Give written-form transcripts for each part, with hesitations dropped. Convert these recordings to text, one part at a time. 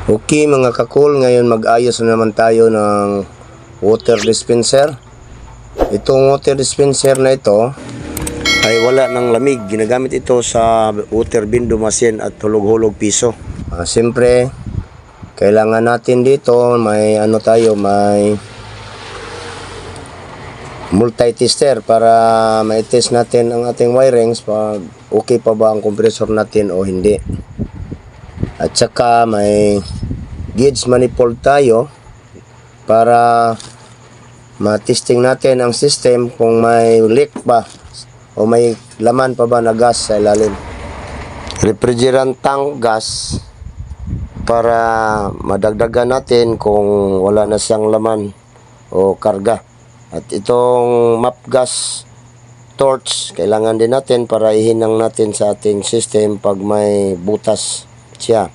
Okay mga kakul, ngayon mag-ayos na naman tayo ng water dispenser. Itong water dispenser na ito ay wala ng lamig. Ginagamit ito sa water bin dumasin at hulog-hulog piso. Siyempre, kailangan natin dito may may multi-tester para ma-test natin ang ating wirings pag okay pa ba ang compressor natin o hindi. At saka may gauge manifold tayo para ma-testing natin ang system kung may leak ba o may laman pa ba na gas sa ilalim. Refrigerant tank gas para madagdagan natin kung wala na siyang laman o karga. At itong map gas torch kailangan din natin para ihinang natin sa ating system pag may butas siya.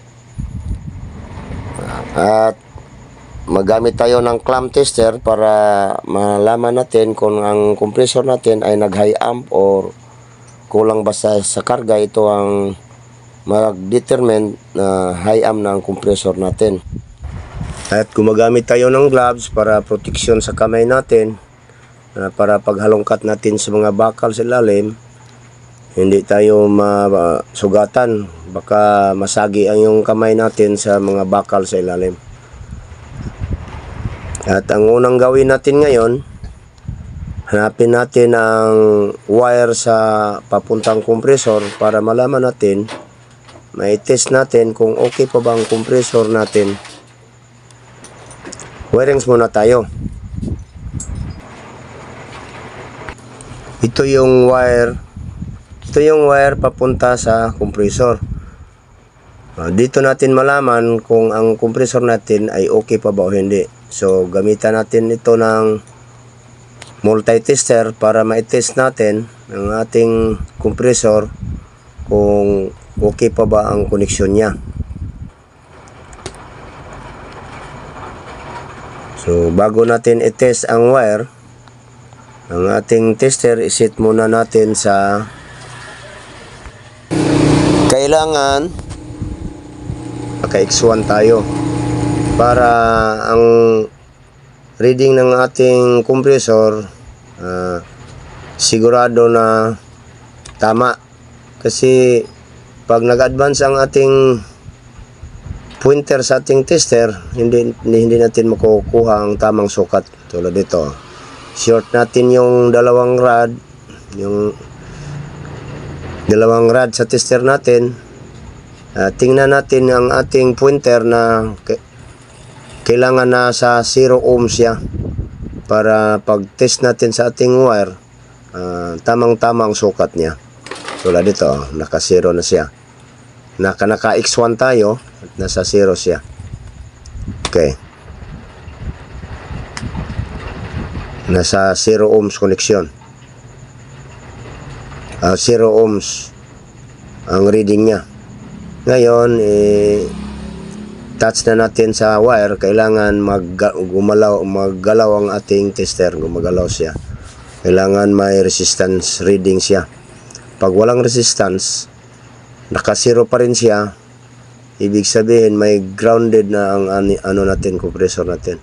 At magamit tayo ng clamp tester para malaman natin kung ang compressor natin ay nag high amp or kulang ba sa karga. Ito ang mag-determine na high amp na ang compressor natin. At gumagamit tayo ng gloves para protection sa kamay natin, para paghalongkat natin sa mga bakal sa ilalim hindi tayo masugatan, baka masagi ang yung kamay natin sa mga bakal sa ilalim. At ang unang gawin natin ngayon, hanapin natin ang wire sa papuntang compressor para malaman natin, may test natin kung okay pa ba ang compressor natin. Wirings muna tayo. Ito yung wire papunta sa compressor. Dito natin malaman kung ang compressor natin ay okay pa ba o hindi. So gamitan natin ito ng multi-tester para ma-test natin ang ating compressor kung okay pa ba ang koneksyon niya. So bago natin i-test ang wire, ang ating tester iset muna natin sa kailangan naka-X1 tayo para ang reading ng ating compressor sigurado na tama. Kasi pag nag-advance ang ating pointer sa ating tester, hindi natin makukuha ang tamang sukat. Tulad dito, short natin yung dalawang rod sa tester natin. Tingnan natin ang ating pointer na kailangan na sa 0 ohms siya para pag test natin sa ating wire, tamang-tama ang sukat niya. Tulad dito, naka 0 na siya. Naka X1 tayo at nasa 0 siya. Okay, nasa 0 ohms connection. 0 ohms ang reading niya. Ngayon, touch na natin sa wire. Kailangan maggalaw ang ating tester. Gumagalaw siya. Kailangan may resistance reading siya. Pag walang resistance, naka 0 pa rin siya, ibig sabihin may grounded na ang natin, compressor natin.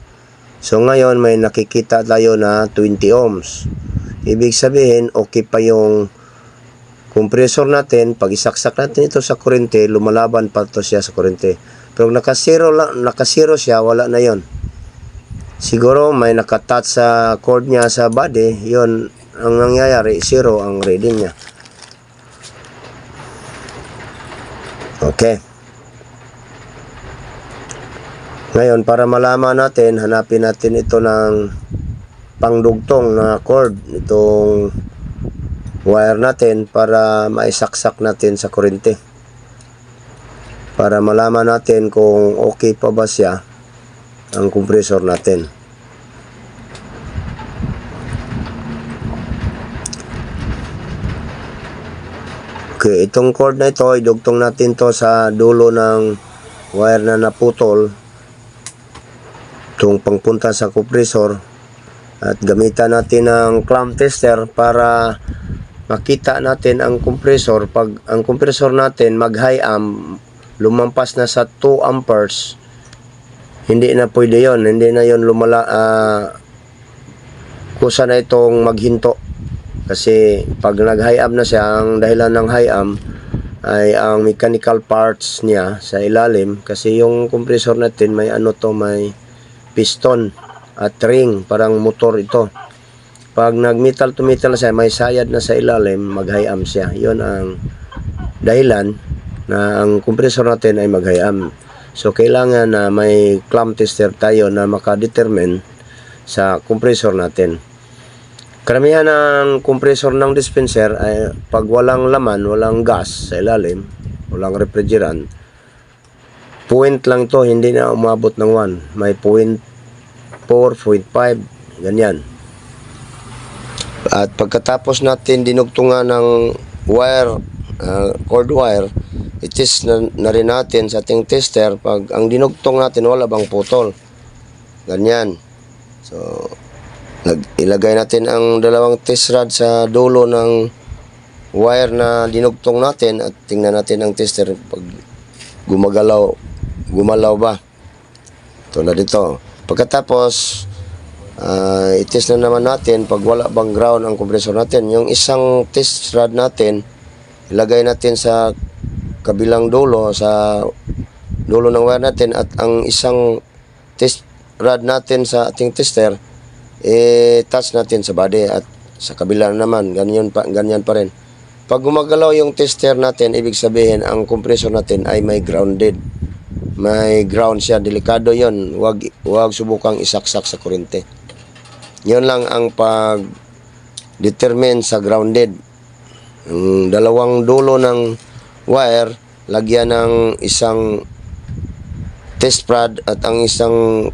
So ngayon may nakikita tayo na 20 ohms. Ibig sabihin okay pa yung compressor natin. Pag isaksak natin ito sa kurente, lumalaban pa to siya sa kurente. Pero naka 0 siya, wala na yon. Siguro may nakatouch sa cord niya sa body, yon ang nangyayari, 0 ang reading niya. Okay. Ngayon, para malaman natin, hanapin natin ito ng pangdugtong na cord, itong wire natin, para maisaksak natin sa kurente. Para malaman natin kung okay pa ba siya ang compressor natin. Okay, itong cord na ito, idugtong natin to sa dulo ng wire na naputol. Itong pangpunta sa compressor. At gamitan natin ng clamp tester para makita natin ang compressor. Pag ang compressor natin mag high amp, lumampas na sa 2 amperes, hindi na pwede yon, hindi na yon kusa na itong maghinto. Kasi pag nag-high up na siya, ang dahilan ng high up ay ang mechanical parts niya sa ilalim, kasi yung compressor natin may may piston at ring, parang motor ito. Pag nag-metal to metal na siya, may sayad na sa ilalim, mag-high up siya. Yon ang dahilan na ang compressor natin ay mag-high up. So kailangan na may clamp tester tayo na makadetermine sa compressor natin. Karamihan ng compressor ng dispenser ay pag walang laman, walang gas sa ilalim, walang refrigerant, point lang to, hindi na umabot ng 1. May 0.4, 0.5, ganyan. At pagkatapos natin dinugtungan ng wire, cord wire, itis na rin natin sa ating tester. Pag ang dinugtong natin wala bang putol, ganyan. So ilagay natin ang dalawang test rod sa dulo ng wire na dinugtong natin at tingnan natin ang tester pag gumalaw ba, tulad dito. Pagkatapos itis na naman natin pag wala bang ground ang compressor natin. Yung isang test rod natin ilagay natin sa kabilang dulo, sa dulo ng wire natin, at ang isang test rod natin sa ating tester touch natin sa body at sa kabila naman ganyan pa rin. Pag gumagalaw yung tester natin, ibig sabihin ang compressor natin ay may grounded, may ground siya. Delikado yon, wag subukang isaksak sa kuryente. Yon lang ang pag determine sa grounded. Ang dalawang dulo ng wire lagyan ng isang test rod at ang isang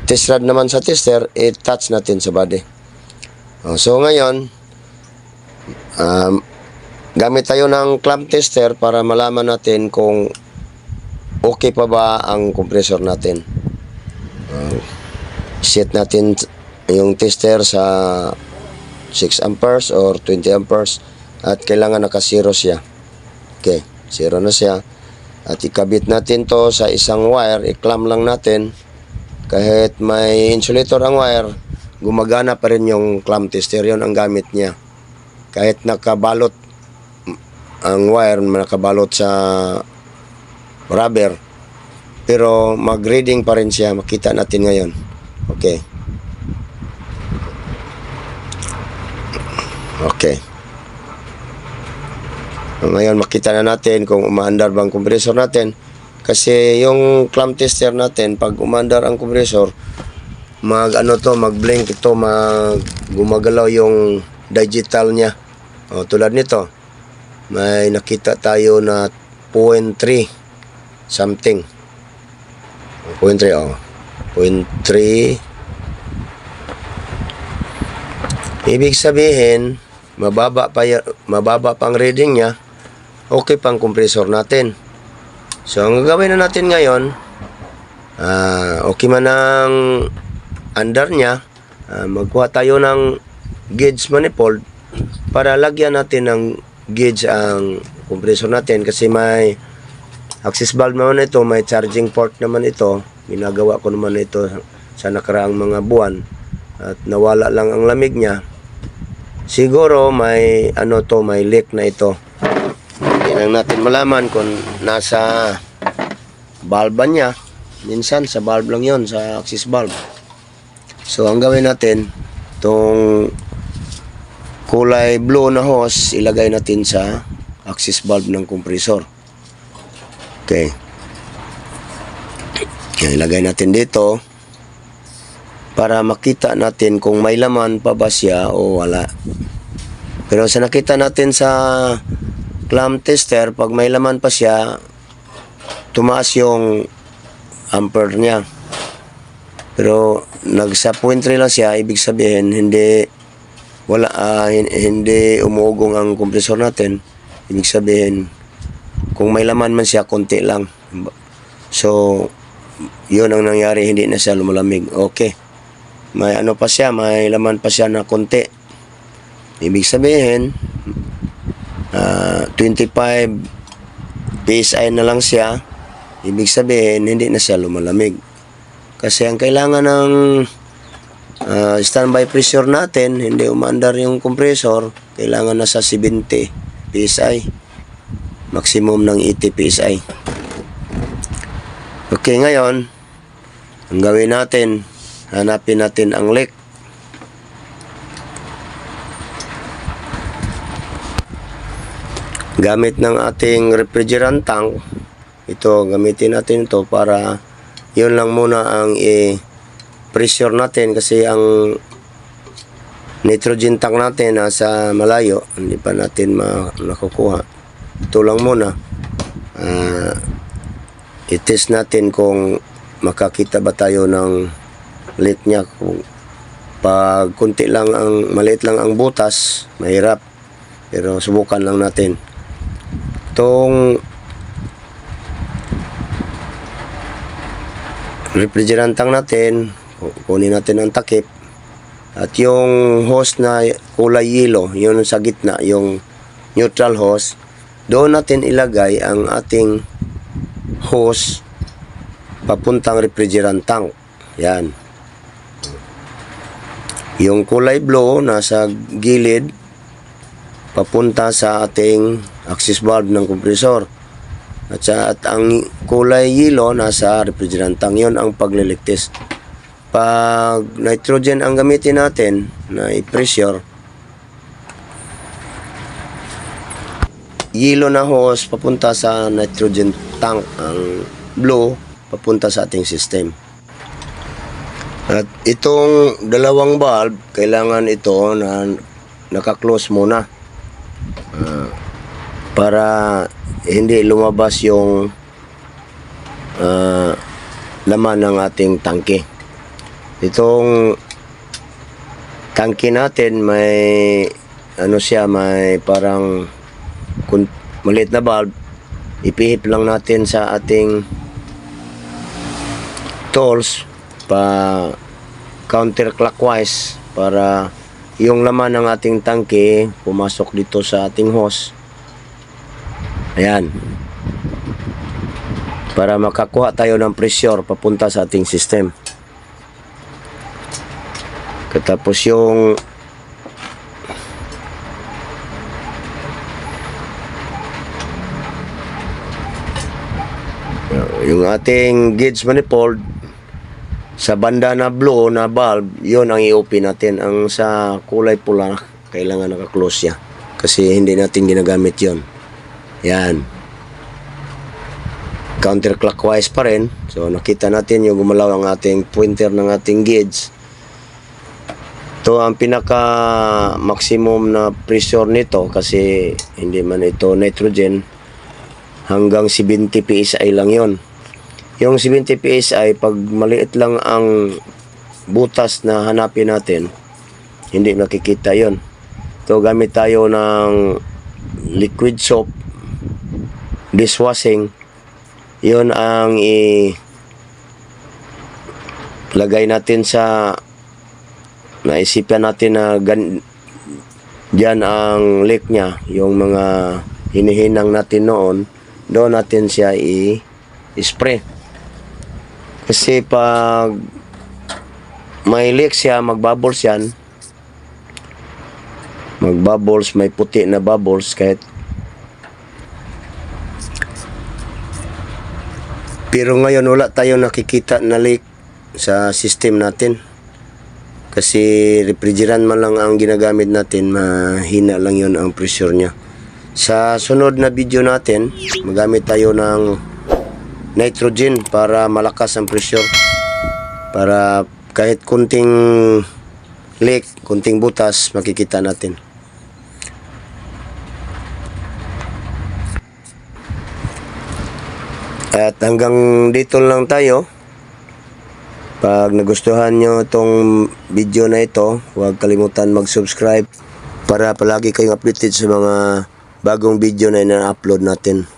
test rod naman sa tester touch natin sa body. So ngayon gamit tayo ng clamp tester para malaman natin kung okay pa ba ang compressor natin. Set natin yung tester sa 6 amperes or 20 amperes at kailangan naka-zero siya. Okay, zero na siya. At ikabit natin to sa isang wire, i-clamp lang natin. Kahit may insulator ang wire, gumagana pa rin yung clamp tester. Yun ang gamit niya. Kahit nakabalot ang wire, nakabalot sa rubber, pero mag-reading pa rin siya. Makita natin ngayon. Okay. Okay. Ngayon makita na natin kung umaandar bang compressor natin. Kasi yung clamp tester natin, pag umaandar ang compressor, mag-blink ito, gumagalaw yung digital niya. Tulad nito, may nakita tayo na 0.3 something. 0.3, 0.3. Ibig sabihin, mababa pa ang reading niya, okay pang compressor natin. So ang gagawin na natin ngayon, okay man ang under niya, magkuha tayo ng gauge manifold para lagyan natin ng gauge ang compressor natin. Kasi may access valve naman ito, may charging port naman ito. Ginagawa ko naman ito sa nakaraang mga buwan at nawala lang ang lamig niya. Siguro may may leak na ito. Hindi lang natin malaman kung nasa valve niya. Minsan sa valve lang yon, sa access valve. So ang gawin natin, itong kulay blue na hose, ilagay natin sa access valve ng compressor. Okay. Ilagay natin dito para makita natin kung may laman pa ba siya o wala. Pero sa nakita natin sa clamp tester, pag may laman pa siya, tumaas yung ampere niya. Pero nagsa 0.3 lang siya, ibig sabihin hindi umuugong ang compressor natin. Ibig sabihin kung may laman man siya, konti lang. So yun ang nangyari, hindi na siya lumalamig. Okay. May may laman pa siya na konti. Ibig sabihin 25 PSI na lang siya. Ibig sabihin hindi na siya lumalamig. Kasi ang kailangan ng standby pressure natin, hindi umandar yung compressor, kailangan nasa 70 PSI. Maximum ng 80 PSI. Okay, ngayon, ang gawin natin, hanapin natin ang leak. Gamit ng ating refrigerant tank, ito, gamitin natin ito para yun lang muna ang pressure natin kasi ang nitrogen tank natin nasa malayo, hindi pa natin nakukuha. Ito lang muna. I-test natin kung makakita ba tayo ng leak niya. Kung pag kunti lang maliit lang ang butas, mahirap. Pero subukan lang natin. Itong refrigerant tank natin, kunin natin ang takip. At yung hose na kulay yellow, yun sa gitna, yung neutral hose, doon natin ilagay ang ating hose papuntang refrigerant tank. Yan. Yung kulay blue nasa gilid papunta sa ating access valve ng compressor. At ang kulay yellow nasa refrigerant tank. Yun ang pagliligtis. Pag nitrogen ang gamitin natin na i-pressure, yellow na hose papunta sa nitrogen tank, ang blue papunta sa ating system. At itong dalawang valve, kailangan ito na naka-close muna para hindi lumabas yung laman ng ating tangke. Itong tangke natin may may parang maliit na valve. Ipihit lang natin sa ating tools pa counterclockwise para yung laman ng ating tangke pumasok dito sa ating hose. Ayan. Para makakuha tayo ng pressure papunta sa ating system. Katapos yung ating gauge manifold sa banda na blue na valve, yun ang i-open natin. Ang sa kulay pula, kailangan naka-close siya kasi hindi natin ginagamit yon. Yan. Counterclockwise pa rin. So nakita natin yung gumalaw ang ating pointer ng ating gauge. Ito ang pinaka maximum na pressure nito kasi hindi man ito nitrogen, hanggang 70 PSI lang yon. Yung 70 PSI, pag maliit lang ang butas na hanapin natin, hindi nakikita yon. So gamit tayo ng liquid soap, dishwashing, yon ang ilagay natin sa naisipan natin na dyan ang leak niya, yung mga hinihinang natin noon, doon natin siya i-spray. Kasi pag may leak siya, magbubbles yan. Magbubbles, may puti na bubbles kahit. Pero ngayon wala tayong nakikita na leak sa system natin. Kasi refrigerant man lang ang ginagamit natin, mahina lang yon ang pressure niya. Sa sunod na video natin, magamit tayo ng nitrogen para malakas ang pressure. Para kahit kunting leak, kunting butas, makikita natin. At hanggang dito lang tayo. Pag nagustuhan nyo itong video na ito, huwag kalimutan mag-subscribe para palagi kayong updated sa mga bagong video na ina-upload natin.